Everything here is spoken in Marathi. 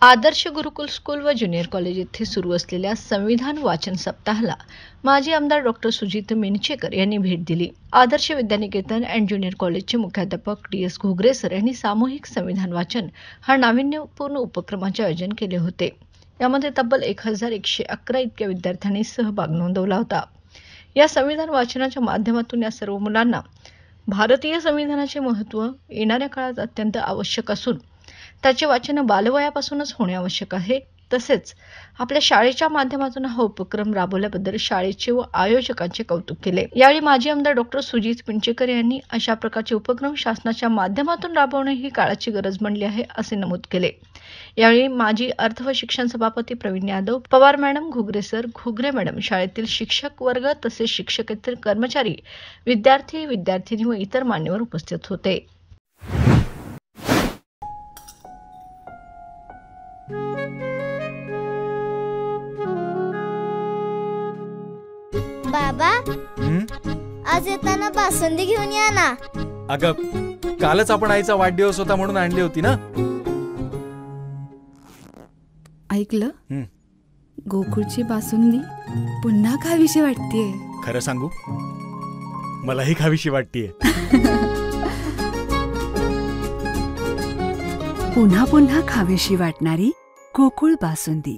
आदर्श गुरुकुल स्कूल व ज्युनियर कॉलेज येथे सुरू असलेल्या संविधान वाचन सप्ताहाला माजी आमदार डॉक्टर सुजित मिनचेकर यांनी भेट दिली. आदर्श विद्यानिकेतन अँड ज्युनियर कॉलेजचे मुख्याध्यापक DS घुगरे सर यांनी सामूहिक संविधान वाचन हा नाविन्यपूर्ण उपक्रमाचे आयोजन केले होते. यामध्ये तब्बल 1111 इतक्या विद्यार्थ्यांनी सहभाग नोंदवला होता. या संविधान वाचनाच्या माध्यमातून या सर्व मुलांना भारतीय संविधानाचे महत्त्व येणाऱ्या काळात अत्यंत आवश्यक असून त्याचे वाचन बालवयापासूनच होणे आवश्यक आहे. तसेच आपल्या शाळेच्या माध्यमातून हा उपक्रम राबवल्याबद्दल शाळेचे व आयोजकांचे कौतुक केले. यावेळी माजी आमदार डॉक्टर सुजित मिनचेकर यांनी अशा प्रकारचे उपक्रम शासनाच्या माध्यमातून राबवणे ही काळाची गरज बनली आहे असे नमूद केले. यावेळी माजी अर्थ व शिक्षण सभापती Pravin Yadav, Pawar madam, Ghugare sir, Ghugare madam, शाळेतील शिक्षक वर्ग तसेच शिक्षकेतर कर्मचारी, विद्यार्थी, विद्यार्थिनी व इतर मान्यवर उपस्थित होते. बाबा, आज येताना बासुंदी घेऊन या ना. अगं, कालच आपण आईचा वाढदिवस होता म्हणून आणली होती ना. ऐकलं, गोकुळची बासुंदी पुन्हा खावीशी वाटतेय. खरं सांगू, मलाही खावीशी वाटतेय. पुन्हा पुन्हा खावीशी वाटणारी गोकुळ बासुंदी.